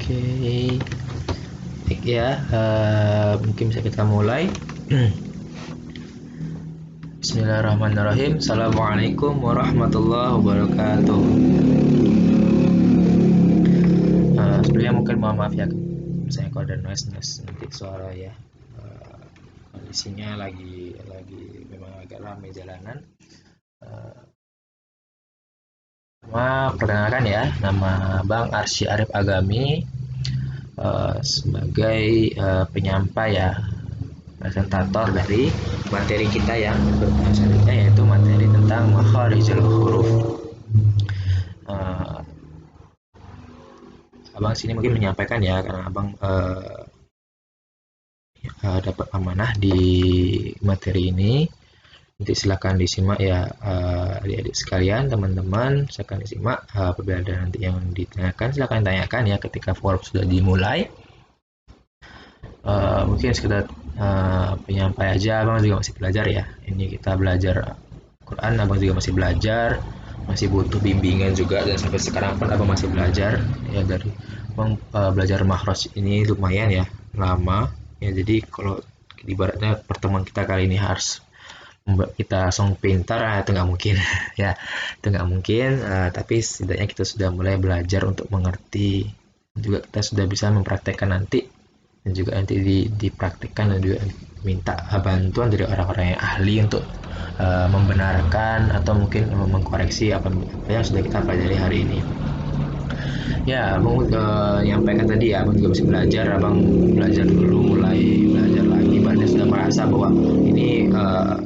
Oke, baik ya, mungkin bisa kita mulai. Bismillahirrahmanirrahim. Assalamualaikum warahmatullahi wabarakatuh. Sebelumnya mungkin mohon maaf ya, misalnya kalau ada noise nanti suara ya. Kondisinya lagi memang agak ramai jalanan. Perkenalkan ya, nama Bang Arsy Arif Agami, sebagai penyampai ya, presentator dari materi kita yang selanjutnya, yaitu materi tentang makharijul huruf. Abang sini mungkin menyampaikan ya, karena abang dapat amanah di materi ini. Nanti silakan disimak ya, adik-adik sekalian, teman-teman, silakan disimak. Apabila ada nanti yang ditanyakan, silakan tanyakan ya ketika forum sudah dimulai. Mungkin sekedar penyampai aja, abang juga masih belajar ya. Ini kita belajar Quran, abang juga masih belajar, masih butuh bimbingan juga, dan sampai sekarang pun abang masih belajar ya. Dari abang belajar makhraj ini lumayan ya lama ya. Jadi kalau ibaratnya pertemuan kita kali ini harus membuat kita langsung pintar, itu nggak mungkin ya, itu nggak mungkin. Tapi setidaknya kita sudah mulai belajar untuk mengerti, juga kita sudah bisa mempraktekkan nanti, dan juga nanti dipraktikkan, dan juga minta bantuan dari orang-orang yang ahli untuk membenarkan atau mungkin mengkoreksi apa yang sudah kita pelajari hari ini. Ya, abang nyampaikan tadi ya, abang juga masih belajar. Abang belajar dulu, mulai belajar lagi, badannya sudah merasa bahwa ini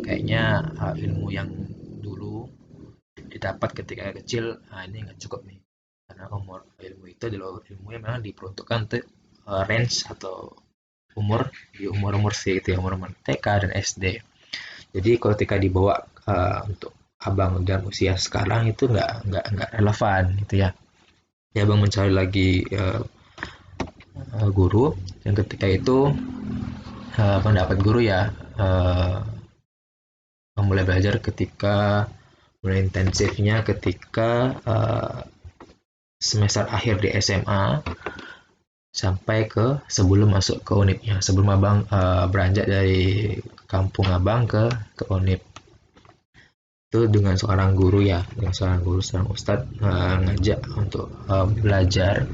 kayaknya ilmu yang dulu didapat ketika kecil, ini nggak cukup nih, karena umur ilmu itu adalah ilmu yang memang diperuntukkan untuk range atau umur di umur-umur segitu ya, umur TK dan SD. Jadi kalau ketika dibawa untuk abang dan usia sekarang itu nggak relevan gitu ya. Ya, abang mencari lagi guru, yang ketika itu abang dapat guru ya. Abang mulai belajar ketika mulai intensifnya ketika semester akhir di SMA sampai ke sebelum masuk ke UNIP-nya, sebelum abang beranjak dari kampung abang ke UNIP. Itu dengan seorang guru ya, dengan seorang guru, seorang ustadz ngajak untuk belajar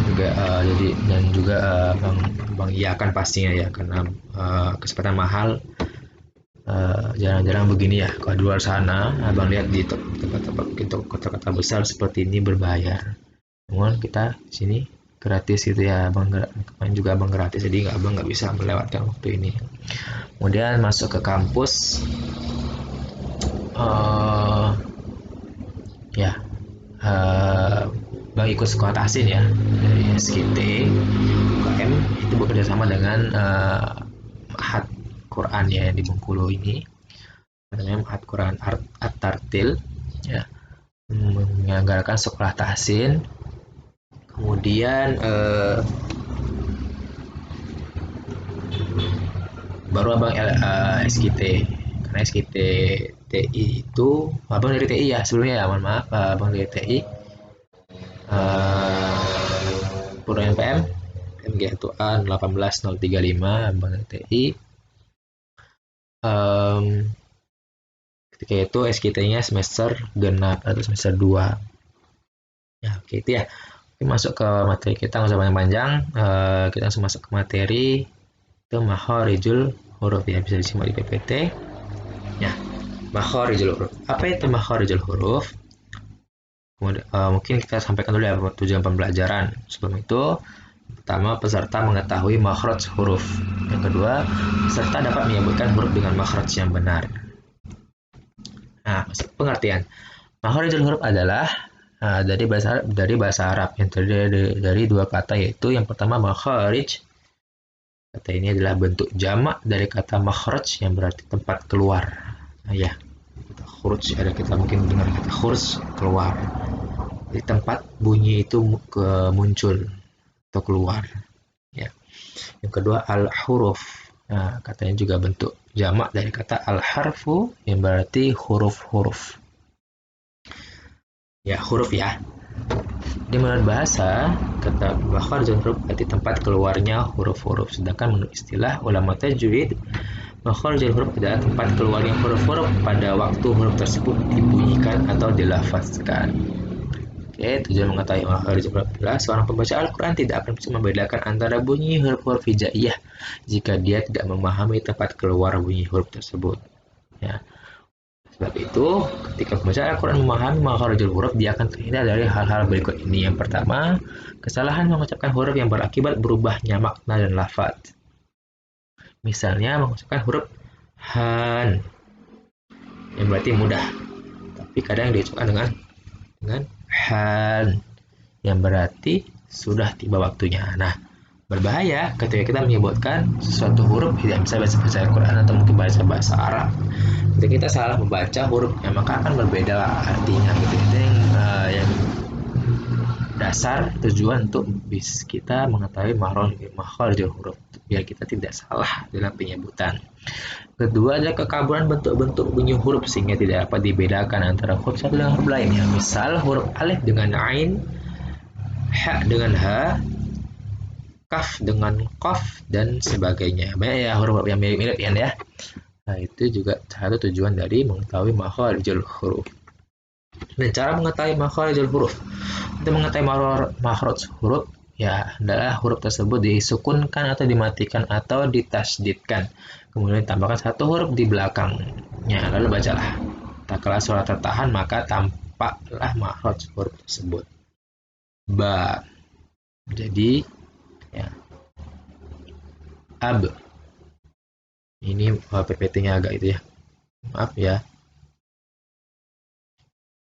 juga, jadi dan juga bang iyakan pastinya ya, karena kesempatan mahal. Jarang-jarang begini ya kalau di luar sana, abang lihat di tempat-tempat kota-kota besar seperti ini berbayar, namun kita sini gratis gitu ya. Abang juga abang gratis, jadi abang nggak bisa melewatkan waktu ini. Kemudian masuk ke kampus, ya, bang ikut sekolah tahsin ya dari SKT UKM, itu bekerja sama dengan Ma'had Quran ya di Bengkulu ini, namanya Ma'had Quran At-Tartil ya, menyelenggarakan sekolah tahsin. Kemudian baru abang SKT, karena SKT TI itu abang dari TI ya sebelumnya ya, mohon maaf, abang dari TI Puro NPM MG Tuan 18035, abang dari TI. Ketika itu SKT-nya semester genap atau semester 2 ya. Oke, itu ya. Oke, masuk ke materi kita, nggak usah panjang-panjang. Kita langsung masuk ke materi. Itu makharijul huruf ya, bisa disimak di PPT ya. Makharijul huruf, apa itu makharijul huruf? Kemudian, mungkin kita sampaikan dulu ya tujuan pembelajaran. Sebelum itu, pertama, peserta mengetahui makhraj huruf. Yang kedua, peserta dapat menyebutkan huruf dengan makhraj yang benar. Nah, pengertian makharijul huruf adalah dari bahasa Arab yang terdiri dari dua kata, yaitu yang pertama makharij. Kata ini adalah bentuk jamak dari kata makhraj yang berarti tempat keluar. Nah, ya, kata khuruj, ada kita mungkin dengar kata khuruj, keluar. Di tempat bunyi itu muncul atau keluar. Ya. Yang kedua al-huruf. Nah, katanya juga bentuk jamak dari kata al-harfu yang berarti huruf-huruf. Ya, huruf ya. Di menurut bahasa, kata makharijul huruf berarti tempat keluarnya huruf-huruf. Sedangkan menurut istilah ulama tajwid, makharijul huruf adalah tempat keluarnya huruf-huruf pada waktu huruf tersebut dibunyikan atau dilafazkan. Oke, tujuan mengetahui makharijul huruf adalah seorang pembaca Al-Quran tidak akan bisa membedakan antara bunyi huruf-huruf hijaiyah jika dia tidak memahami tempat keluar bunyi huruf tersebut. Ya. Sebab itu, ketika membaca Al-Quran memahami makharijul huruf, dia akan terhindar dari hal-hal berikut ini. Yang pertama, kesalahan mengucapkan huruf yang berakibat berubahnya makna dan lafaz. Misalnya, mengucapkan huruf han, yang berarti mudah. Tapi kadang diucapkan dengan han, yang berarti sudah tiba waktunya. Nah, berbahaya ketika kita menyebutkan sesuatu huruf tidak bisa baca Al-Quran atau mungkin bahasa Arab. Ketika kita salah membaca hurufnya, maka akan berbeda artinya gitu. Itu yang dasar tujuan untuk kita mengetahui makharijul huruf biar kita tidak salah dalam penyebutan. Kedua adalah kekaburan bentuk-bentuk bunyi huruf sehingga tidak dapat dibedakan antara huruf satu dengan huruf lainnya. Misal huruf alif dengan ain, ha dengan ha, kaf dengan qaf dan sebagainya. Banyak ya huruf yang mirip-mirip ya. Nah, itu juga satu tujuan dari mengetahui makharijul huruf. Dan cara mengetahui makharijul huruf. Untuk mengetahui makhraj huruf ya adalah huruf tersebut disukunkan atau dimatikan atau ditasydidkan. Kemudian tambahkan satu huruf di belakangnya, lalu bacalah. Tak kala suara tertahan maka tampaklah makhraj huruf tersebut. Ba. Jadi ya. Ab. Ini PPT-nya agak itu ya. Maaf ya.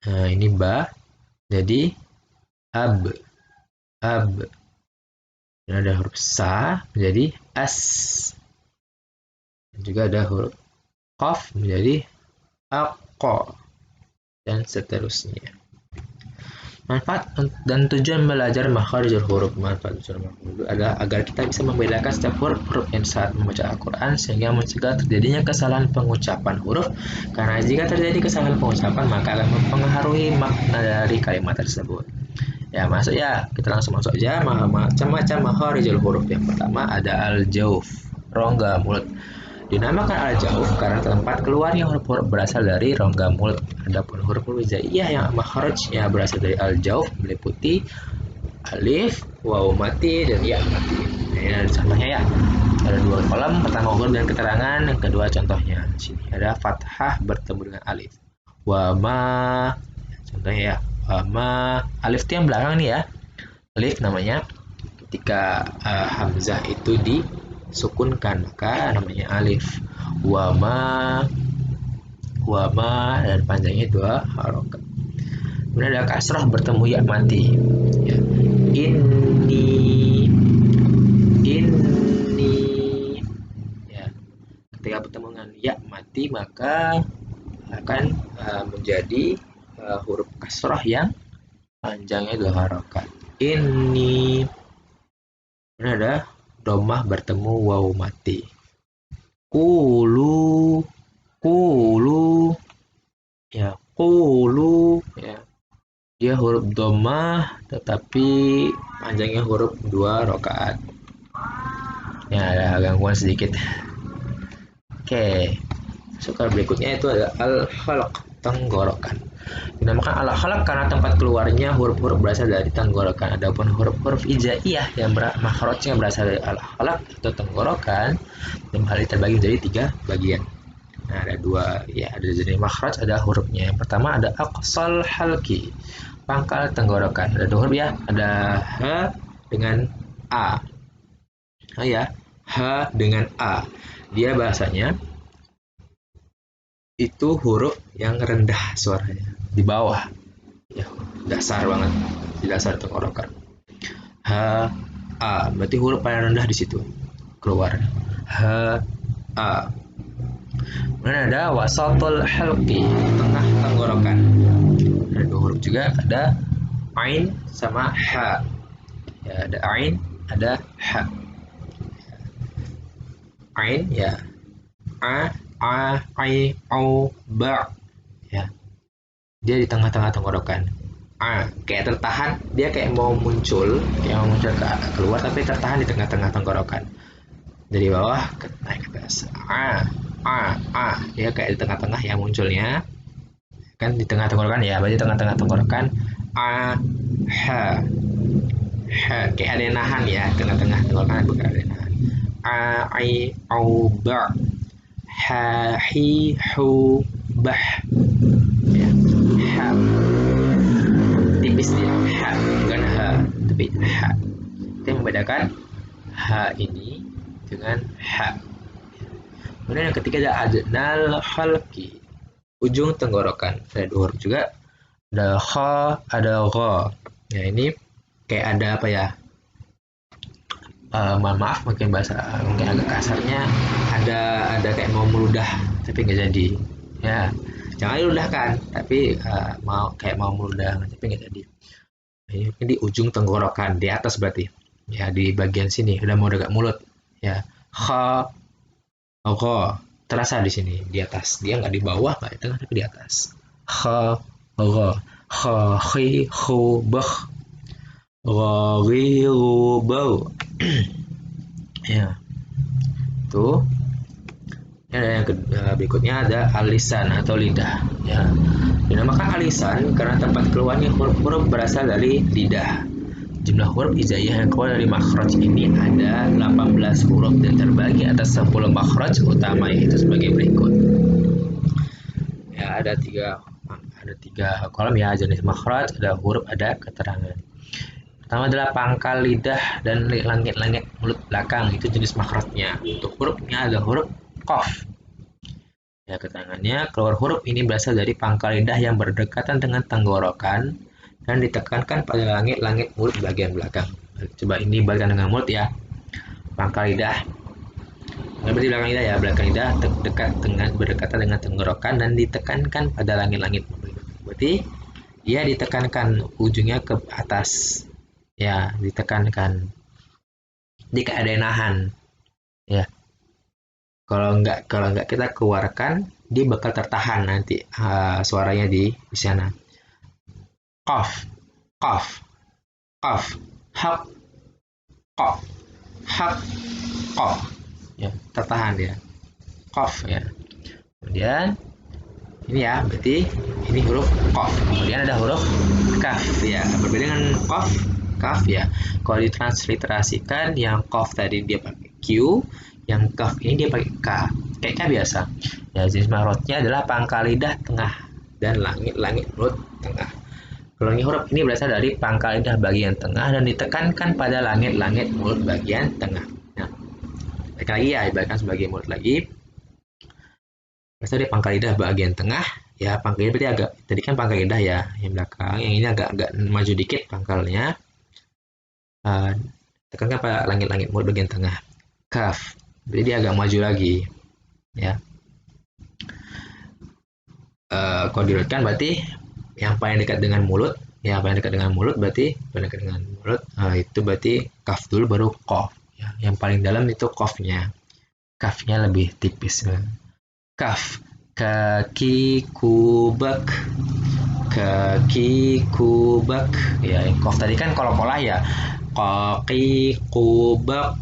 Nah, ini ba. Jadi ab. Ab. Dan ada huruf sa menjadi as. Dan juga ada huruf qaf menjadi aqqa. Dan seterusnya. Manfaat dan tujuan belajar makharijul huruf. Manfaat adalah agar kita bisa membedakan setiap huruf yang saat membaca Al-Quran sehingga mencegah terjadinya kesalahan pengucapan huruf, karena jika terjadi kesalahan pengucapan maka akan mempengaruhi makna dari kalimat tersebut. Ya, masuk ya, kita langsung masuk aja macam-macam makharijul huruf. Yang pertama ada al-jauf, rongga mulut. Dinamakan al-jauf karena tempat keluarnya huruf-huruf berasal dari rongga mulut. Adapun huruf-huruf hijaiyah yang makhrajnya berasal dari al-jauf meliputi alif, waw mati, dan ya mati. Ini contohnya ya. Ada dua kolom, pertama huruf dan keterangan, yang kedua contohnya. Di sini ada fathah bertemu dengan alif. Wa ma, contohnya ya. Wa ma, alif itu yang belakang nih ya. Alif namanya ketika hamzah itu disukunkan maka namanya alif. Wama dan panjangnya 2 harokat. Kemudian ada kasrah bertemu ya mati ya. Ini ya, ketika bertemu dengan ya mati maka akan menjadi huruf kasrah yang panjangnya 2 harokat. Ini ada domah bertemu waw mati. Kulu ya, kulu ya, dia huruf domah tetapi panjangnya huruf 2 rakaat ya, ada gangguan sedikit. Oke, soal berikutnya itu ada al-khalq, tenggorokan. Dinamakan al-khalq karena tempat keluarnya huruf-huruf berasal dari tenggorokan. Adapun huruf-huruf hijaiyah yang makhrajnya berasal dari al-khalq atau tenggorokan, dalam hal ini terbagi menjadi 3 bagian. Nah, ada 2 ya, ada jenis makhraj, ada hurufnya. Yang pertama ada aqsal halqi, pangkal tenggorokan. Ada 2 huruf ya, ada h dengan a. Oh ya, h dengan a. Dia bahasanya itu huruf yang rendah suaranya, di bawah ya, dasar banget, di dasar tenggorokan. H, a, berarti huruf paling rendah di situ keluar. H, a. Kemudian ada wasatul halqi, tengah tenggorokan. Ada 2 huruf juga, ada ain sama ha ya, ada ain, ada ha. Ain ya, a, ai, au, ba ya, dia di tengah-tengah tenggorokan. kayak tertahan, dia kayak mau muncul, keluar tapi tertahan di tengah-tengah tenggorokan. Dari bawah naik ke atas. Dia kayak di tengah-tengah yang munculnya. Kan di tengah tenggorokan ya, berarti tengah-tengah tenggorokan. Ha. Kayak ada yang nahan ya, tengah-tengah tenggorokan bukan ada yang nahan. Au, ba. Ha, hi, hu, bah. Ya. Ha. Tipis dia. Ha, bukan ha, tapi ha. Itu yang membedakan ha ini dengan ha. Kemudian yang ketiga ada adnal halki, ujung tenggorokan. Ada dua huruf juga, ada kha, ada gha. Ya ini kayak ada apa ya? Mohon maaf mungkin mungkin agak kasarnya, ada kayak mau meludah tapi nggak jadi. Ya, jangan diludahkan, tapi mau meludah tapi nggak jadi. Ini di ujung tenggorokan di atas berarti. Ya di bagian sini udah mau dekat mulut. Ya, kha, gha terasa di sini di atas. Dia nggak di bawah, nggak di tengah tapi di atas. Kha, gha, kha, khi, khu, bah. Bau. Ya, tuh. Ini ada yang berikutnya ada alisan atau lidah. Ya, dinamakan alisan karena tempat keluarnya huruf-huruf berasal dari lidah. Jumlah huruf hijaiyah yang keluar dari makhraj ini ada 18 huruf dan terbagi atas 10 makhraj utama, yaitu sebagai berikut. Ya, ada tiga kolom ya, jenis makhraj, ada huruf, ada keterangan. Pertama adalah pangkal lidah dan langit-langit mulut belakang, itu jenis makhrajnya. Untuk hurufnya ada huruf qaf. Ya, keterangannya, keluar huruf ini berasal dari pangkal lidah yang berdekatan dengan tenggorokan dan ditekankan pada langit-langit mulut bagian belakang. Coba ini balikkan dengan mulut ya. Pangkal lidah, berarti belakang lidah ya, belakang lidah berdekatan dengan tenggorokan dan ditekankan pada langit-langit mulut. Berarti dia ditekankan ujungnya ke atas. Ya, ditekankan. Jika ada yang nahan, ya. Kalau nggak kita keluarkan, dia bakal tertahan nanti suaranya di sana. Qaf, qaf, qaf, haq, qaf, haq, qaf. Ya, tertahan dia. Qaf ya. Kemudian ini ya, berarti ini huruf qaf. Kemudian ada huruf kaf ya. Berbeda dengan qaf, kaf ya. Kalau ditransliterasikan, yang qaf tadi dia pakai Q, yang kaf ini dia pakai K, kayak K biasa. Ya, jenis makhrajnya adalah pangkal lidah tengah dan langit-langit mulut tengah. Kalau ini huruf ini berasal dari pangkal lidah bagian tengah dan ditekankan pada langit-langit mulut bagian tengah. Nah, balik lagi ya, ibaratkan sebagai mulut lagi. Berasal dari pangkal lidah bagian tengah. Ya, pangkal lidah berarti agak, tadi kan pangkal lidah ya, yang belakang, yang ini agak maju dikit pangkalnya. Tekankan pada langit-langit mulut bagian tengah. Kaf, jadi dia agak maju lagi. Ya. Kalau dilihatkan berarti yang paling dekat dengan mulut, ya paling dekat dengan mulut berarti paling dekat dengan mulut, itu berarti kaf dulu baru qaf. Ya. Yang paling dalam itu qafnya. Kafnya lebih tipis. Kaf, kaki kubak, kaki kubak. Ya, yang qaf tadi kan kol-kolah ya. Kaki kubak.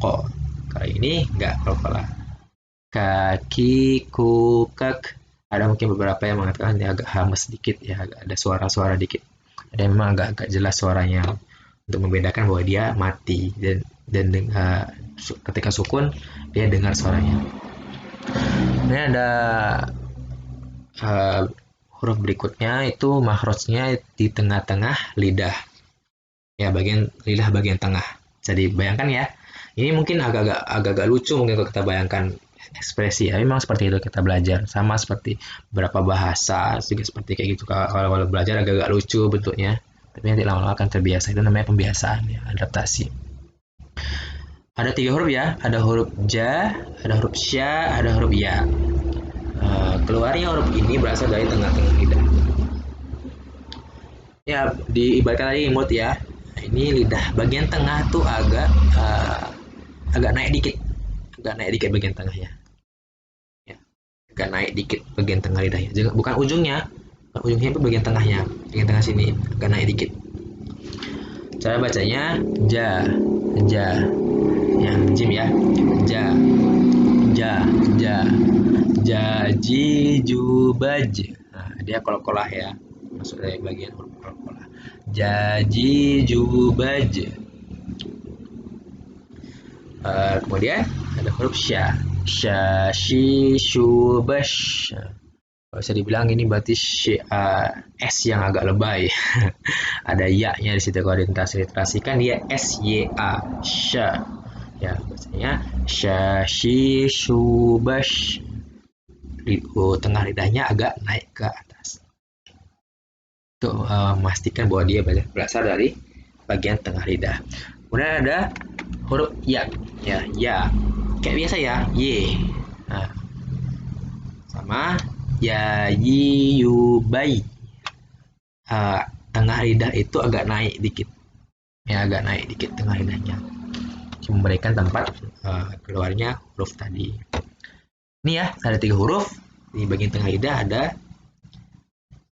Kalau ini enggak kol-kolah. Kaki kukak. Ada mungkin beberapa yang mengatakan dia agak hamas sedikit ya, agak ada suara-suara dikit. Ada yang memang agak jelas suaranya untuk membedakan bahwa dia mati dan ketika sukun dia dengar suaranya. Ini ada huruf berikutnya itu makhrajnya di tengah-tengah lidah. Ya, lidah bagian tengah. Jadi bayangkan ya. Ini mungkin agak-agak lucu mungkin kalau kita bayangkan ekspresi ya, memang seperti itu kita belajar, sama seperti beberapa bahasa juga seperti kayak gitu. Kalau belajar agak-agak lucu bentuknya, tapi nanti lama-lama akan terbiasa. Itu namanya pembiasaan ya, adaptasi. Ada 3 huruf ya, ada huruf ja, ada huruf sya, ada huruf ya. Keluarnya huruf ini berasal dari tengah-tengah lidah. Ya, diibaratkan tadi mulut ya. Ini lidah bagian tengah tuh agak naik dikit, bagian tengahnya. Ya, agak naik dikit bagian tengah lidahnya. Bukan ujungnya, ujungnya itu bagian tengahnya, bagian tengah sini agak naik dikit. Cara bacanya ja, ja, ya jim ya, ja, ja, ja, jaji jubaj. Nah, dia kol-kolah ya, masuk dari bagian huruf kol-kolah. Jaji jubaj. Kemudian ada huruf sya, sya, shi, shubash. Kalau bisa dibilang ini berarti S yang agak lebay. Ada ya-nya di situ. Kalau diliterasikan dia S Y A, sya. Ya, bacanya sya, shi, shubash. Tengah lidahnya agak naik ke atas. Untuk memastikan bahwa dia berasal dari bagian tengah lidah. Kemudian ada huruf ya, ya, kayak biasa ya, y. Nah, sama ya, yi, yu, bai. Tengah lidah itu agak naik dikit, ya agak naik dikit tengah lidahnya, memberikan tempat keluarnya huruf tadi. Ini ya ada 3 huruf di bagian tengah lidah, ada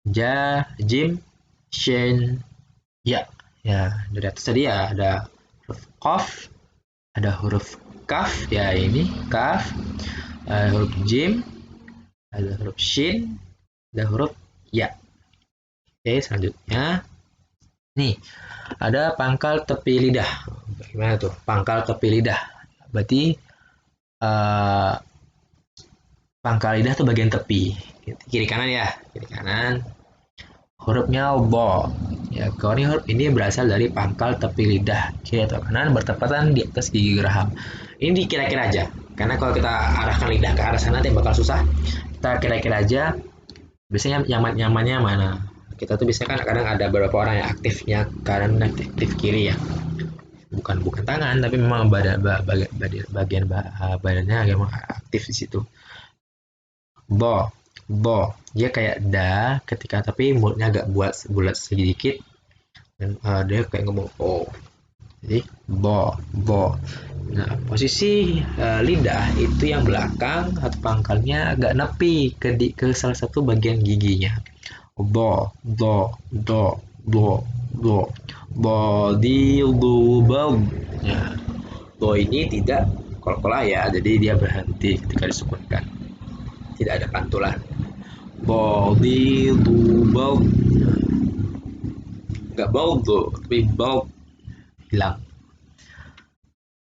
ja, jim, shin, ya. Ya, dari atas tadi ya ada huruf qaf, ada huruf kaf, ya ini kaf, ada huruf jim, ada huruf shin, ada huruf ya. Oke, selanjutnya nih ada pangkal tepi lidah. Gimana tuh pangkal tepi lidah? Berarti pangkal lidah tuh bagian tepi, kiri kanan ya, kiri kanan. Hurufnya bo. Ya, kalau ini huruf ini berasal dari pangkal tepi lidah kiri atau kanan bertepatan di atas gigi geraham. Ini dikira-kira aja, karena kalau kita arahkan lidah ke arah sana nanti bakal susah. Kita kira-kira aja, biasanya nyamannya mana. Kita tuh biasanya kan kadang ada beberapa orang yang aktifnya kanan, aktif kiri ya. Bukan tangan, tapi memang bagian badannya memang aktif di situ. Bo, dia kayak da ketika tapi mulutnya agak bulat sedikit, dan dia kayak ngomong oh. Jadi bo. Nah, posisi lidah itu yang belakang atau pangkalnya agak nepi ke salah satu bagian giginya. Bo, do, body, bau. Ya, do ini tidak kol-kolah ya, jadi dia berhenti ketika disukunkan. Tidak ada pantulan. Body, bau. Nggak bau do, tapi bau hilang.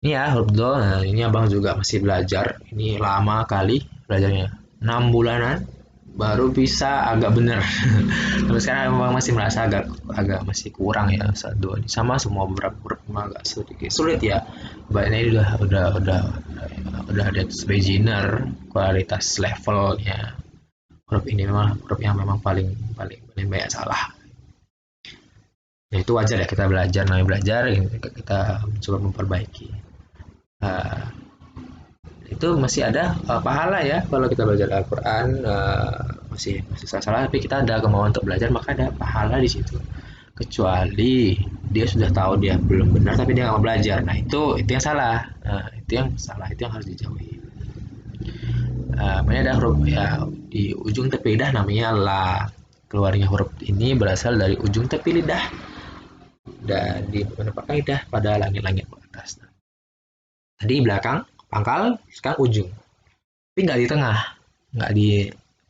Ini ya huruf do. Nah, ini abang juga masih belajar. Ini lama kali belajarnya, 6 bulanan baru bisa agak bener. Tapi sekarang memang masih merasa agak masih kurang ya saat do ini. Sama semua beberapa huruf memang agak sedikit sulit ya. Banyak ini udah di atas beginner kualitas levelnya. Huruf ini memang huruf yang memang paling banyak salah. Ya itu wajar ya, kita belajar, namanya belajar, kita coba memperbaiki. Itu masih ada pahala ya kalau kita belajar Al-Quran, masih salah, tapi kita ada kemauan untuk belajar, maka ada pahala di situ. Kecuali dia sudah tahu dia belum benar tapi dia nggak mau belajar, nah itu yang salah. Itu yang harus dijauhi. Kemudian ada huruf ya di ujung tepi lidah namanya la. Keluarnya huruf ini berasal dari ujung tepi lidah dan menempatkan lidah pada langit-langit atas. Tadi belakang pangkal, sekarang ujung. Tapi nggak di tengah,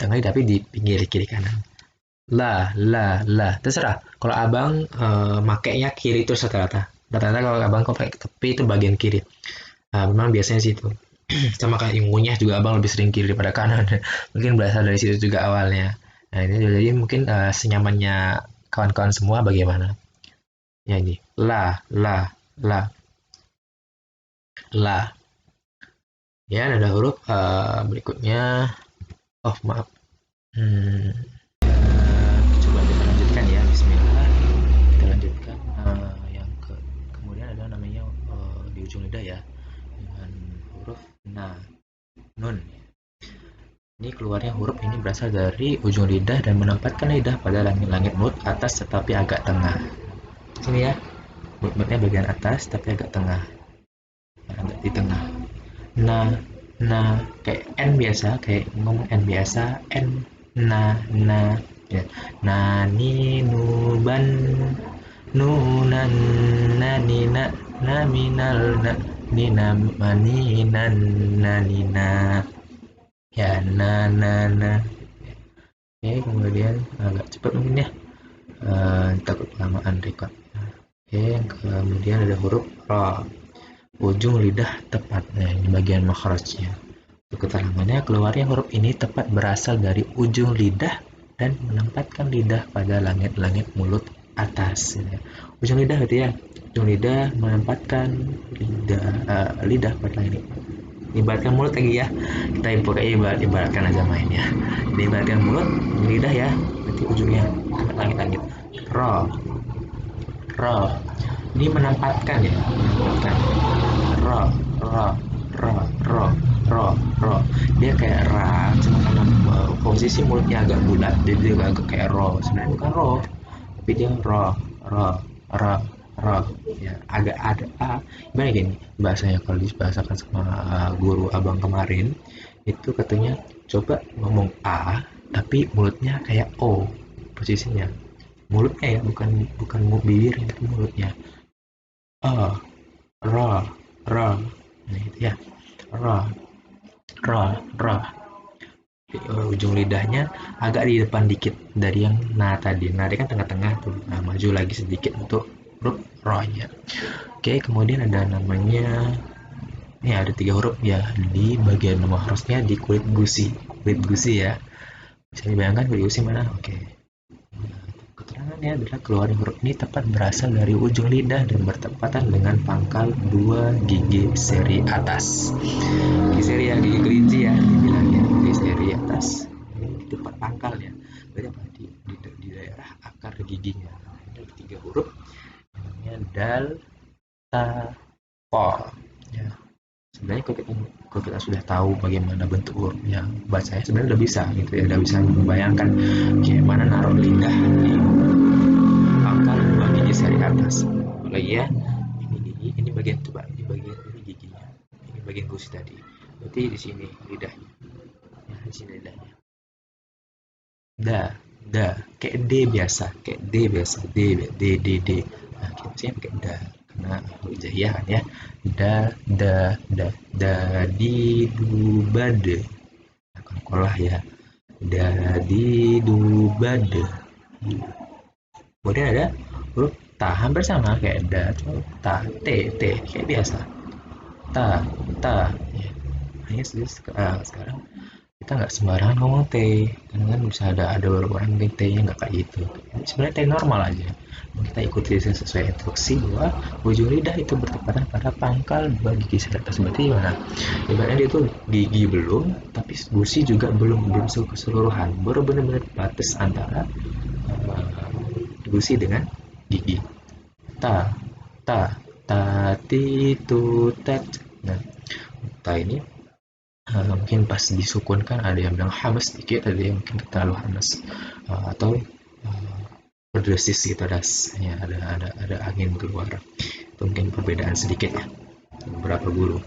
tapi di pinggir kiri kanan. La, terserah. Kalau abang makainya kiri terus rata-rata. Kalau abang pakai tepi itu bagian kiri. Memang biasanya situ. Sama kayak ngunyah juga abang lebih sering kiri daripada kanan. Mungkin berasal dari situ juga awalnya. Nah ini jadi mungkin senyamannya kawan-kawan semua bagaimana? Ya ini la. Ya ada huruf berikutnya. Oh maaf. Coba kita lanjutkan ya. Bismillah. Kita lanjutkan yang kemudian ada namanya di ujung lidah ya dengan huruf nun. Ini keluarnya huruf ini berasal dari ujung lidah dan menempatkan lidah pada langit-langit mulut atas tetapi agak tengah. Sini ya, mulutnya bagian atas tapi agak tengah, agak di tengah. Nah, kayak n biasa, kayak ngomong n biasa, n, na, ya. Nani nuban nunan nanina naminal na nina maninan nanina ya na. Oke, kemudian agak cepat mungkin ya, takut kelamaan record. Oke, kemudian ada huruf ra, ujung lidah tepat. Nah, ini bagian makhrajnya. Untuk keterangannya, keluarnya huruf ini tepat berasal dari ujung lidah dan menempatkan lidah pada langit-langit mulut atas. Ujung lidah berarti ya, ujung lidah menempatkan lidah pada langit. Ibaratkan mulut lagi ya, kita ibaratkan aja mainnya. Diibaratkan mulut, lidah ya, berarti ujungnya langit-langit. Ro, ro. Ini menempatkan ya, menempatkan. Ro, ro, ro, ro, ro, ro. Dia kayak ra, cuma karena posisi mulutnya agak bulat, jadi dia agak kayak ro. Sebenarnya bukan ro, tapi dia ro, ro, ro, ro. Ya, agak ada a. Gimana gini bahasanya kalau dibahasakan sama guru abang kemarin, itu katanya coba ngomong a, tapi mulutnya kayak o posisinya. Mulutnya ya, bukan bibirnya, tapi mulutnya. A, ra, ra. Nah, itu ya. Ra, ra, ra. Ujung lidahnya agak di depan dikit dari yang na tadi. Nah, dia kan tengah-tengah tuh. Nah, maju lagi sedikit untuk huruf ro-nya. Oke, kemudian ada namanya, ini ada 3 huruf ya di bagian makrosnya di kulit gusi. Kulit gusi ya. Bisa dibayangkan kulit gusi mana? Oke. Keterangannya adalah keluar huruf ini tepat berasal dari ujung lidah dan bertepatan dengan pangkal dua gigi seri atas. Gigi seri ya, gigi kelinci ya, dibilangnya gigi seri atas. Di tempat pangkalnya. Berarti apa? Di daerah akar giginya. Ini ada 3 huruf. Namanya dal, ta, po. Ya. Sebenarnya kalau kita sudah tahu bagaimana bentuk hurufnya, bacanya sebenarnya udah bisa gitu ya, udah bisa membayangkan gimana naruh lidah di pangkal dua gigi seri atas. Lagi ya, ini gigi, ini bagian coba, ini giginya, ini bagian gusi tadi. Berarti di sini lidahnya, ya, di sini lidahnya. Da, kayak D biasa, kayak D biasa, D. Nah, kita sih pakai da, karena huruf kan ya. Da, di, du, bade. Nah, kalau kolah ya, da, di, du, bade. Kemudian ada huruf ta, hampir sama kayak da, ta, t, kayak biasa. Ta, ya. Hanya sekarang kita nggak sembarangan ngomong T, karena kan bisa ada beberapa orang yang T-nya nggak kayak gitu. Sebenarnya T normal aja, kita ikuti sesuai instruksi bahwa ujung lidah itu bertepatan pada pangkal dua gigi seri atas. Berarti gimana? Ibaratnya dia tuh gigi belum, tapi gusi juga belum keseluruhan, baru benar-benar batas antara gusi dengan gigi. Ta, ta, ti, tu, tat. Nah, ta ini mungkin pas disukunkan ada yang bilang hamas sedikit, ada yang mungkin terlalu hamas, atau berdesis gitu, ya, ada angin keluar. Itu mungkin perbedaan sedikit ya beberapa guru.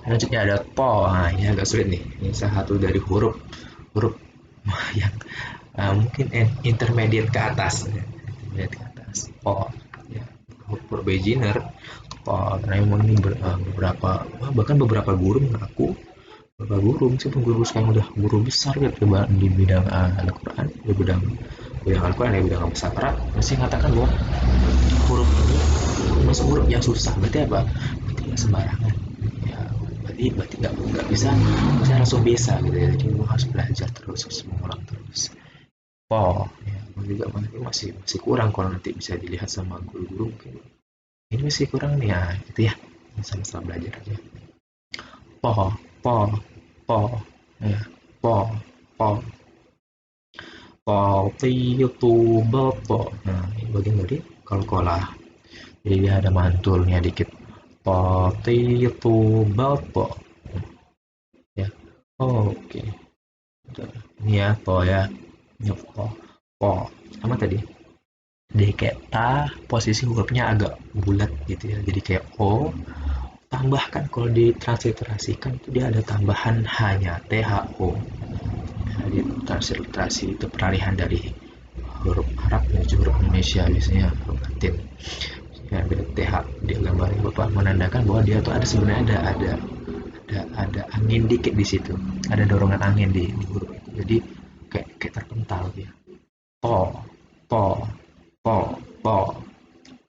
Selanjutnya ada po. Nah, ini agak sulit nih, ini salah satu dari huruf yang mungkin intermediate ke atas ya. Intermediate ke atas, po ya, huruf beginner po. Karena memang ini beberapa, bahkan beberapa guru mengaku, meskipun guru sekarang udah guru besar ya di bidang Al-Quran, di bidang Al-Quran, di bidang pesantren, masih mengatakan bahwa huruf ini masuk huruf yang susah. Berarti apa? Berarti nggak sembarangan ya, berarti nggak bisa langsung bisa gitu ya, jadi lu harus belajar terus mengulang terus. Po ya, juga masih kurang kalau nanti bisa dilihat sama guru-guru, mungkin ini masih kurang nih ya, gitu ya, sama-sama belajar aja. Po, po, po ya, po, tu, bopo. Nah, ini bagian dari kalkolah, jadi dia ada mantulnya dikit. Tu, bopo ya. Oke, ini ya po ya, ini po sama tadi. Jadi kayak ta, posisi hurufnya agak bulat gitu ya, jadi kayak o. Tambahkan kalau ditransliterasikan itu dia ada tambahan h-nya, THO. Jadi transliterasi itu peralihan dari huruf Arab menuju huruf Indonesia, biasanya huruf Latin. Ya, ada TH di gambar Bapak menandakan bahwa dia tuh ada sebenarnya ada angin dikit di situ, ada dorongan angin di huruf itu, jadi kayak terpental dia. Po, po, po, po,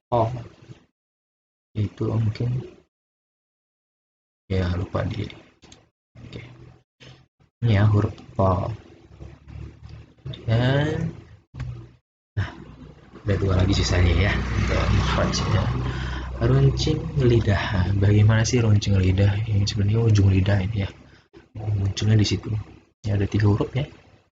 po. Itu mungkin ya lupa di. Oke. Ini ya huruf po. Dan ada dua lagi sisanya ya untuk makhrajnya. Runcing lidah. Bagaimana sih runcing lidah? Ini sebenarnya ujung lidah ini ya. Munculnya di situ. Ya, ada 3 huruf ya.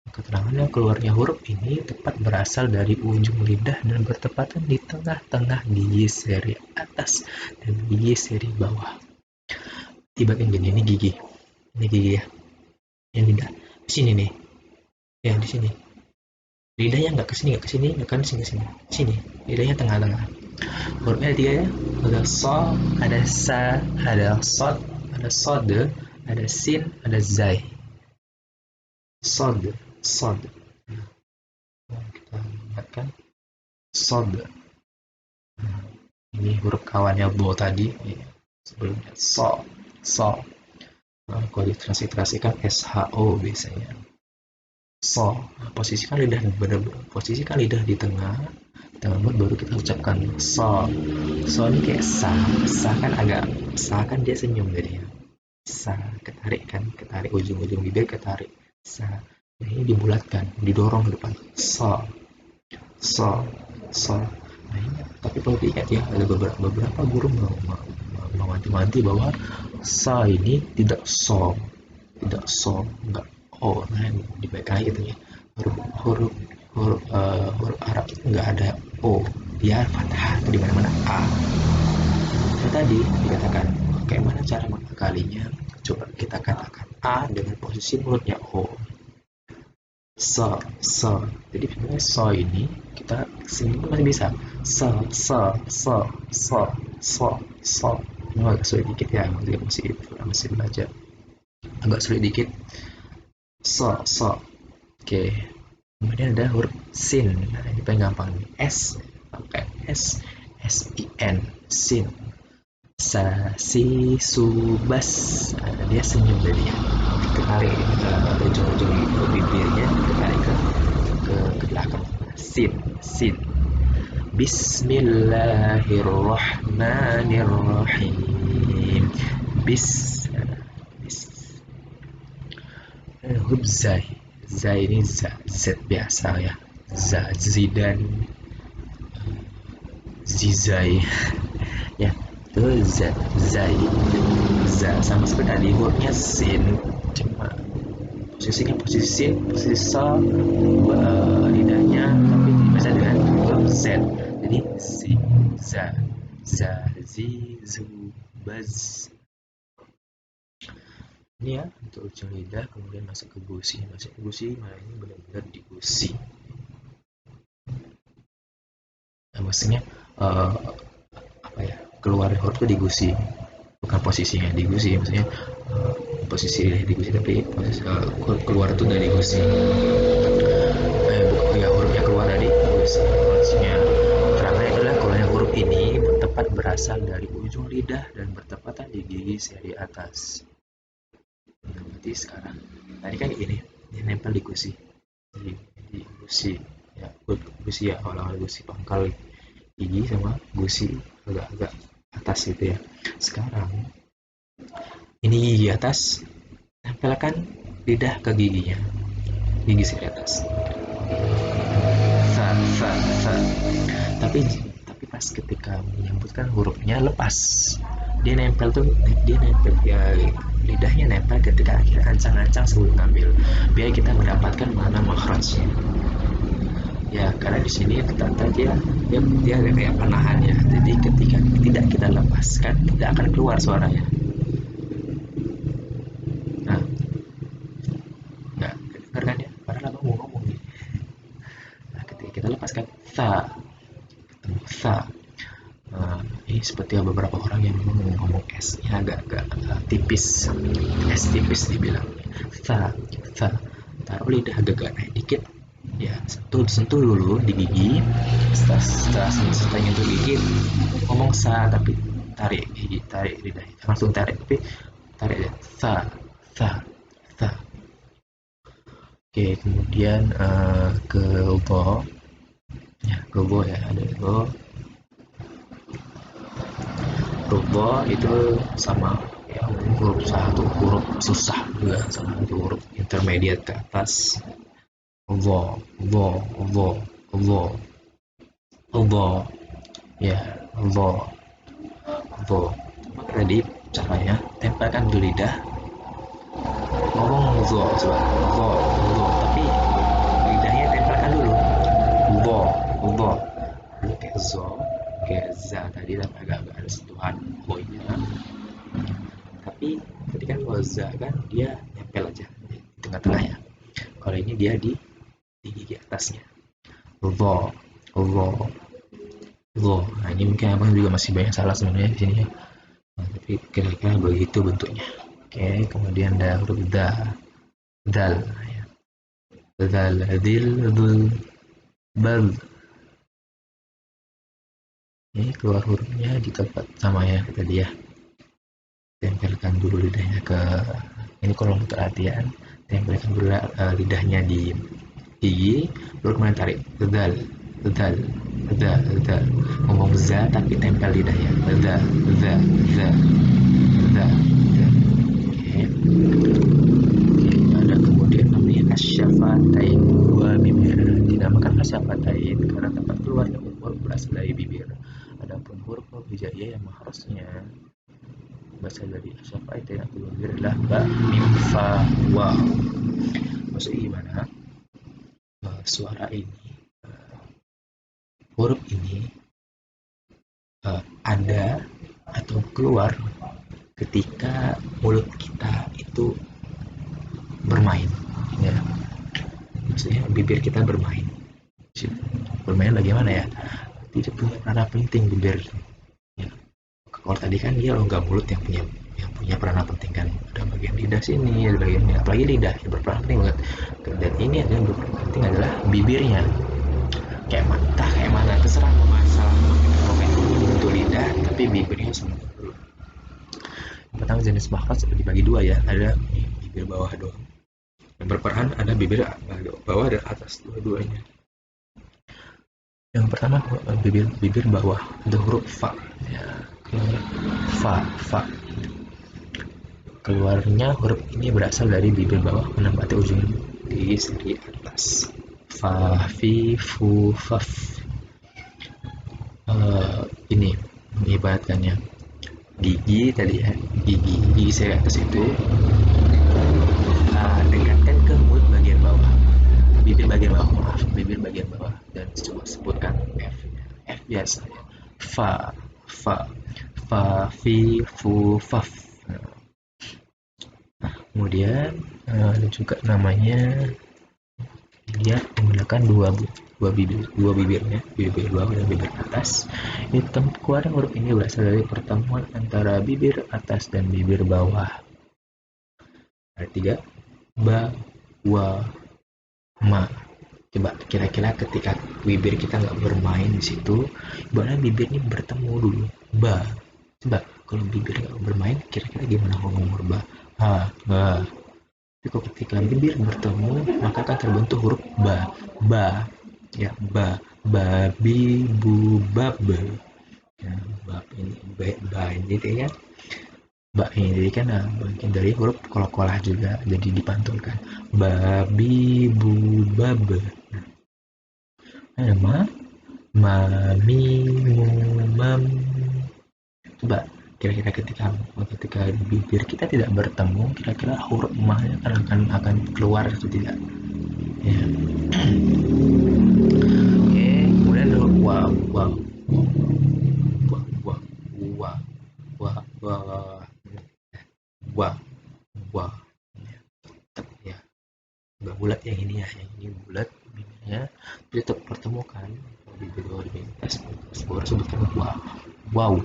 Keterangannya keluarnya huruf ini tepat berasal dari ujung lidah dan bertepatan di tengah-tengah gigi seri atas dan gigi seri bawah. Tibakan gini, ini gigi. Ini gigi ya. Ini lidah. Di sini nih. Ya, di sini. Lidahnya nggak ke sini, nggak ke sini, nggak kan sini, sini. Sini. Lidahnya tengah-tengah. Hurufnya ada 3 ya. Ada so, ada sa, ada sod, ada sode, ada sin, ada zai. Sod, sod. Kita lihatkan sod. Ini huruf kawannya bo tadi. Sebelumnya so, so. Nah, kalau ditransliterasikan SHO biasanya. So, nah, posisikan lidah di tengah mulut, baru kita ucapkan so. So ini kayak sa, sa kan agak, sa kan dia senyum jadinya. Sa, ketarik ujung-ujung bibir ketarik. Sa, nah, ini dibulatkan, didorong ke depan. So, so, so. Nah, ini, tapi perlu diingat ya, ada beberapa guru mewanti-wanti bahwa sa ini tidak so, enggak o. Nah, dibaca gitu ya, huruf huruf Arab itu enggak ada o, dia fathah di mana-mana a. Nah, tadi dikatakan bagaimana cara mengakalinya, coba kita katakan a dengan posisi mulutnya o. So. Jadi sebenarnya so ini kita sendiri masih bisa so. Ini agak sulit dikit ya, masih belajar, agak sulit dikit. So. Oke. Kemudian ada huruf sin. Nah, ini paling gampang nih. S pakai sin, sin. Sa, si, su, bas. Nah, dia senyum tadi ya. Ketarik ujung-ujung bibirnya, ketarik ke belakang. Sin. Bismillahirrahmanirrahim. Bis. Huruf zai. Zai ini z biasa ya. Zidan, zizai. Ya, itu zai. Sama seperti tadi hurufnya sin, cuma posisi sin, posisi sa, lidahnya tapi bisa dengan huruf z. Jadi si, zi, zu, baz. Ini ya untuk ujung lidah, kemudian masuk ke gusi. Nah ini benar-benar di gusi. Nah, maksudnya apa ya, keluar huruf itu di gusi, bukan posisinya di gusi, maksudnya posisi di gusi, tapi posisi keluar itu dari gusi. Ya, hurufnya keluar dari gusi. Maksudnya terangnya adalah kalau huruf ini tepat berasal dari ujung lidah dan bertepatan di gigi seri atas. Berarti sekarang tadi kan ini nempel di gusi, di gusi ya, gusi ya, awal-awal gusi pangkal gigi sama gusi agak-agak atas gitu ya. Sekarang ini gigi atas, tempelkan lidah ke giginya, gigi seri atas. Fa. Tapi pas ketika menyebutkan hurufnya lepas, dia nempel ya, lidahnya nempel ketika akhir ancang-ancang sebelum ngambil, biar kita mendapatkan mana makhrajnya ya, karena di sini ternyata dia ada kayak penahannya, jadi ketika tidak kita lepaskan tidak akan keluar suaranya. Nah, nggak dengar kan ya, padahal abang mau ngomong nih. Nah, ketika kita lepaskan sa, ketemu sa. Nah, ini seperti beberapa orang yang ngomong S-nya agak tipis, S tipis dibilang. Sa. taruh lidah agak naik dikit, ya sentuh dulu di gigi. Setelah nyentuh gigi, ngomong sa, tapi tarik gigi, tarik lidah, langsung tarik, tapi tarik ya, sa. Oke, kemudian ke bo, ya ke bo ya, ada bo itu sama ya, huruf satu huruf susah juga, sama satu huruf intermediate ke atas. Vo, vo, vo, vo, vo, ya, vo, vo. Tadi caranya tempelkan dulu lidah, ngomong vo, coba, vo, tapi lidahnya tempelkan dulu, vo, vo, dulu kayak zo, kayak za tadi, tapi agak ada sentuhan vo-nya. Tapi ketika za kan dia nempel aja di tengah-tengah ya. Kalau ini dia di gigi atasnya. Vo, vo, vo. Nah, ini mungkin abang juga masih banyak salah sebenarnya di sini ya. Nah, tapi kira-kira begitu bentuknya. Oke, kemudian ada huruf da, dal, ya. Dal, dil, dul, bal. Ini keluar hurufnya di tempat sama ya tadi ya. Tempelkan dulu lidahnya ke, ini kalau untuk latihan, tempelkan dulu lidahnya di gigi, baru kemudian tarik, dal, dal, dal, ngomong za tapi tempel lidahnya, za, za, za, za. Oke. Ada kemudian namanya asyafatain, dua bibir. Dinamakan asyafatain karena tempat keluarnya huruf berasal dari bibir. Adapun huruf hijaiyah yang mahrosnya berasal dari asyafatain atau bibir adalah ba, mim, fa, wa. Maksudnya gimana? Suara ini, huruf ini ada atau keluar ketika mulut kita itu bermain, ya. Maksudnya bibir kita bermain bagaimana ya, tidak punya peranan penting bibir ya. Kalau tadi kan dia logam mulut yang punya peranan penting kan, ada bagian lidah sini, ada bagian ini, apalagi lidah yang berperan penting banget. Dan ini yang berperan penting adalah bibirnya, kayak mata kayak mana terserah, masalah untuk lidah tapi bibirnya semua dulu. Pertama jenis makhraj dibagi dua ya, ada bibir bawah doang yang berperan, ada bibir bawah dan atas, dua-duanya. Yang pertama bibir bawah, ada huruf fa ya, fa. Keluarnya huruf ini berasal dari bibir bawah menempati ujung gigi seri atas. Fa, fi, fu, faf. Ini mengibaratkannya gigi tadi ya, gigi seri atas itu dekatkan ke mulut bagian bawah, bibir bagian bawah, dan coba sebutkan F biasa ya. Fa, fi, fu, faf. Kemudian ada juga namanya dia menggunakan dua bibirnya, bibir bawah dan bibir atas. Keluaran huruf ini berasal dari pertemuan antara bibir atas dan bibir bawah. Ada tiga, ba, wa, ma. Coba kira-kira ketika bibir kita nggak bermain di situ, ibaratnya bibirnya bertemu dulu, ba. Coba kalau bibir nggak bermain, kira-kira gimana ngomong ba? Ha, ba. Tapi ketika bibir bertemu, maka akan terbentuk huruf ba, ya, babi, bu, bab. Ya, bab ini, ba ini kan, ba ini jadi kan bagian dari huruf kol-kolah juga, jadi dipantulkan, babi, bu, bab. Ma, mami, mu, mam. Coba kira-kira ketika bibir kita tidak bertemu, kira-kira huruf ma-nya akan keluar atau tidak ya. Oke, kemudian huruf wa, ya, nggak bulat yang ini ya, yang ini bulat bibirnya, dia tetap pertemukan bibir bawah di atas, baru sebutkan wow.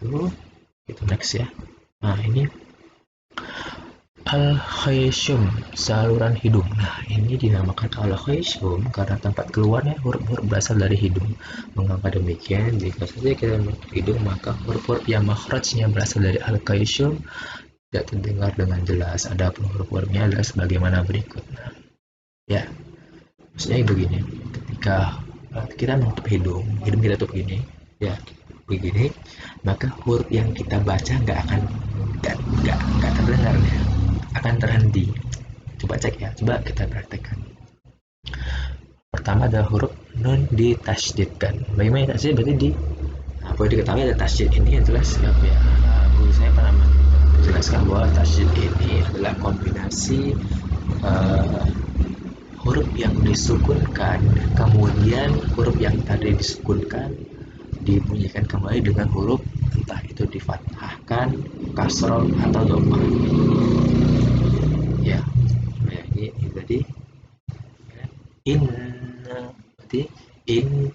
Terus itu next ya. Nah ini Al-Khayshum, saluran hidung. Nah, ini dinamakan Al-Khayshum karena tempat keluarnya huruf-huruf berasal dari hidung. Mengapa demikian? Jika saja kita menutup hidung, maka huruf-huruf yang makhrajnya berasal dari Al-Khayshum tidak terdengar dengan jelas. Adapun huruf-hurufnya adalah sebagaimana berikut. Nah, ya, maksudnya begini. Ketika kita menutup hidung kita tutup gini, ya, begini, maka huruf yang kita baca nggak terdengar ya, akan terhenti. Coba cek ya, coba kita praktekkan. Pertama ada huruf nun ditasydidkan. Bagaimana tasydid? Berarti nah, boleh diketahui ada tasydid ini adalah siapa ya? Guru saya pernah menjelaskan bahwa tasydid ini adalah kombinasi huruf yang disukunkan, kemudian huruf yang tadi disukunkan dibunyikan kembali dengan huruf entah itu difathahkan, kasroh atau dhammah. Ya, ini tadi inna, berarti in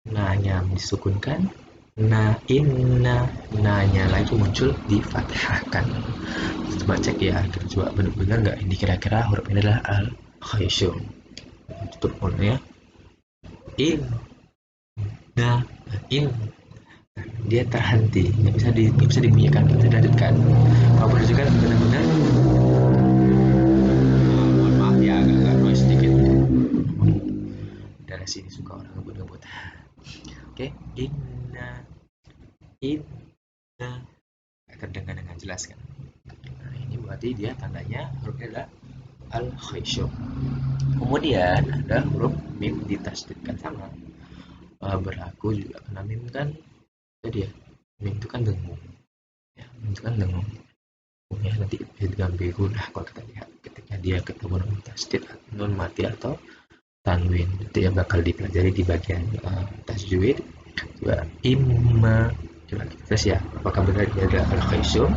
nanya disukunkan, inna nanya lagi muncul difathahkan. Coba cek ya, kita coba benar-benar nggak ini kira-kira huruf ini adalah al-khayshum. Tutup mulutnya, in dia terhenti, nggak bisa dibunyikan, nggak bisa dilanjutkan. Kalau menunjukkan benar-benar, mohon maaf ya agak noise sedikit. Dari sini suka orang ngebut-ngebut. Oke, inna terdengar dengan jelas kan. Nah, ini berarti dia tandanya hurufnya adalah al-khayshum. Kemudian ada huruf mim ditasydidkan sama. Berlaku juga karena mim kan tadi ya, mim itu kan dengung. Ya, mim itu kan dengung. Ya, nanti idgham bi gunah kalau kita lihat ketika dia ketemu dengan tasydid nun mati atau tanwin, itu yang bakal dipelajari di bagian tajwid. Coba imma, coba kita tes ya, apakah benar dia ada al-khayshum?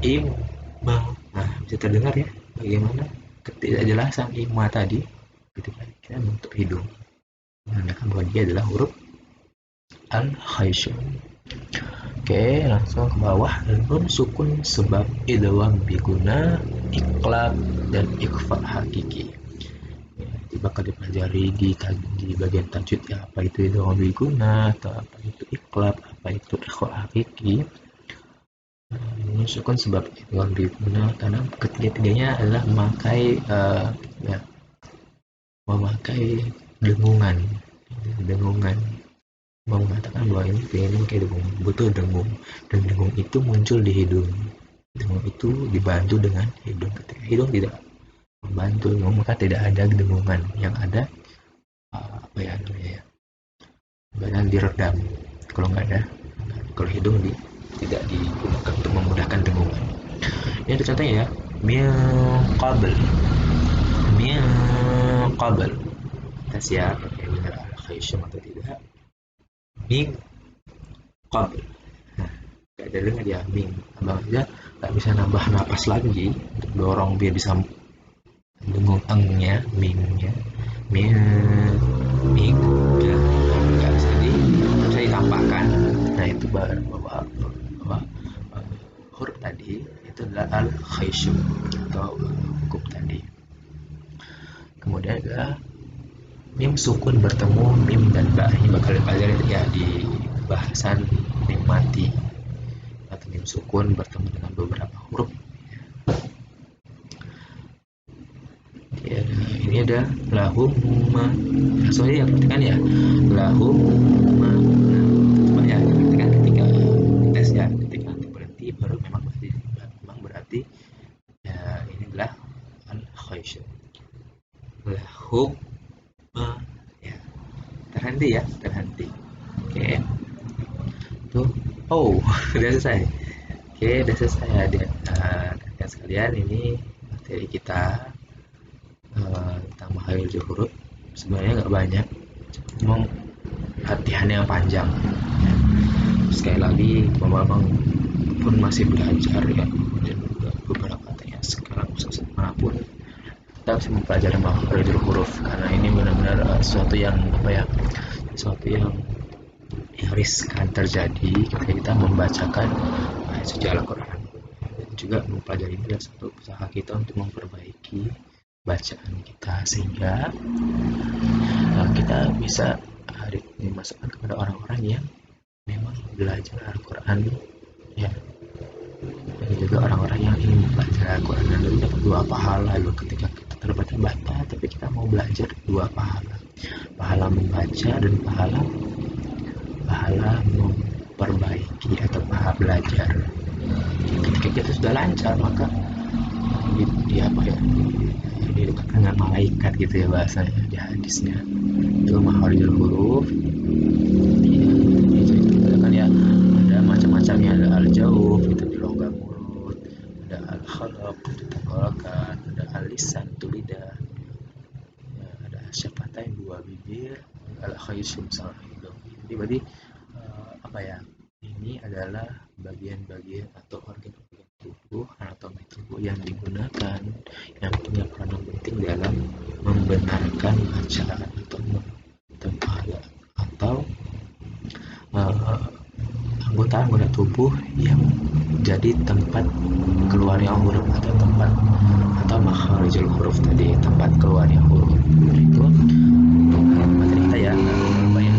Imma, nah bisa terdengar ya bagaimana ketidakjelasan imma tadi ketika kita menutup hidung menandakan bahwa dia adalah huruf al-khayshum. Oke, langsung ke bawah. Nun sukun sebab idgham biguna, iqlab dan ikhfa hakiki. Ya, itu bakal dipelajari di bagian tajwid ya, apa itu idgham biguna atau apa itu iqlab, apa itu ikhfa hakiki. Nun sukun sebab idgham biguna karena ketiga-tiganya adalah memakai dengungan, mengatakan bahwa ini pengen kayak dengung, butuh dengung, dan dengung itu muncul di hidung. Dengung itu dibantu dengan hidung. Ketika hidung tidak membantu, maka tidak ada dengungan. Yang ada apa ya namanya ya, badan diredam. Kalau nggak ada, kalau hidung tidak digunakan untuk memudahkan dengungan. Ini ada contohnya ya, min qabl. Kita siap pakai benar al-khayshum atau tidak. Min qabl. Nah, gak ada dengar ya, min tambah aja, gak bisa nambah napas lagi untuk dorong biar bisa dengung engnya, mingnya, min ya, nggak bisa ditambahkan. Nah itu bahwa huruf tadi itu adalah al-khayshum atau hukum tadi. Kemudian adalah mim sukun bertemu mim dan ba, ini bakal dipelajari ya di bahasan mim mati atau mim sukun bertemu dengan beberapa huruf ya. Ini ada lahum, sorry ya, perhatikan ya, lahum. Nah, coba ya perhatikan ketika tes ya, ketika berhenti baru memang berarti ya ini adalah al-khayshum. Lahum ya, terhenti. Oke, tuh, udah selesai. Oke, udah selesai ya rekan sekalian. Ini materi kita tentang makhraj huruf. Sebenarnya nggak banyak, memang latihannya yang panjang ya. Sekali lagi Bapak pun masih belajar ya, dan beberapa tanya sekarang manapun kita harus mempelajari makhraj huruf karena ini benar-benar sesuatu yang riskan terjadi ketika kita membacakan ayat suci Al-Quran. juga mempelajari ini adalah satu usaha kita untuk memperbaiki bacaan kita, sehingga kita bisa dimasukkan kepada orang-orang yang memang belajar Al-Quran ya, dan juga orang-orang yang ingin belajar Al-Quran dan dapat dua pahala loh. Ketika kita terbata-bata tapi kita mau belajar, dua pahala membaca dan pahala memperbaiki atau pahala belajar. Ketika kita sudah lancar, maka didekatkan dengan malaikat gitu ya bahasanya di hadisnya, itu makharijul huruf ya, itu kan ya, ada macam-macamnya, ada al-jauf itu di logam mulut, ada al-khalaq itu tenggorokan, ada al-lisan itu lidah ya, ada syafatain dua bibir, al-khaysum sama hidung. Jadi berarti ini adalah bagian-bagian atau organ-organ tubuh, anatomi tubuh yang digunakan, yang punya peranan penting dalam membenarkan bacaan atau anggota-anggota tubuh yang jadi tempat keluarnya huruf atau makharijul huruf tadi, tempat keluarnya huruf. Itu materi kita ya, banyak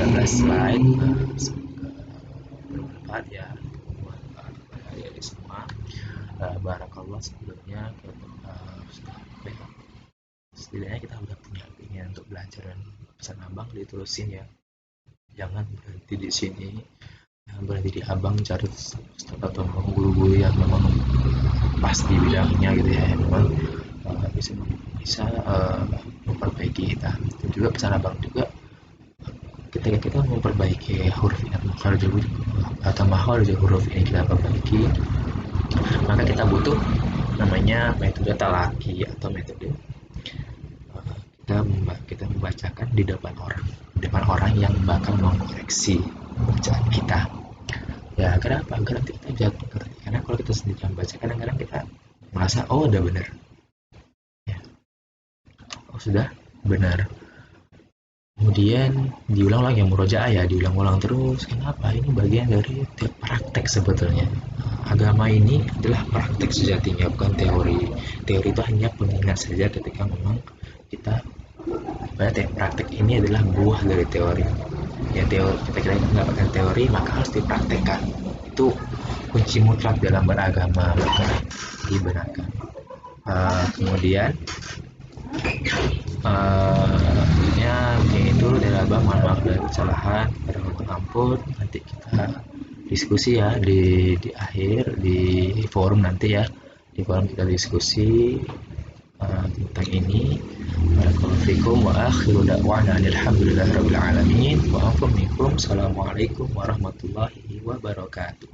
13 slide, semoga bermanfaat ya, dari semua. Barakallah sebelumnya setidaknya kita udah punya keinginan untuk belajar, dan pesan abang diterusin ya, jangan berhenti di sini, jangan berhenti di abang, cari ustaz atau guru-guru yang memang pas di bidangnya gitu ya, yang memang bisa memperbaiki kita. Dan juga pesan abang juga, ketika kita memperbaiki huruf ini atau makharijul huruf ini kita perbaiki, maka kita butuh namanya metode talaki atau metode kita membacakan di depan orang yang bakal mengkoreksi bacaan kita ya. Kenapa? Agar kita jatuh ngerti, karena kalau kita sendiri membaca kadang-kadang kita merasa udah benar ya, sudah benar, kemudian diulang lagi yang murojaah ya, diulang-ulang terus. Kenapa? Ini bagian dari praktek sebetulnya. Agama ini adalah praktek sejatinya, bukan teori. Teori itu hanya pengingat saja ketika memang kita praktek ini adalah buah dari teori ya. Ketika kita mendapatkan teori, maka harus dipraktekkan. Itu kunci mutlak dalam beragama, maka dibenarkan. Kemudian itu dari abang, mohon maaf dari kesalahan, mohon ampun. Nanti kita diskusi ya di akhir di forum nanti ya, di forum kita diskusi tentang ini. Barakallahu wa akhiru da'wana alhamdulillahirabbil alamin wa afu minkum. Assalamualaikum warahmatullahi wabarakatuh.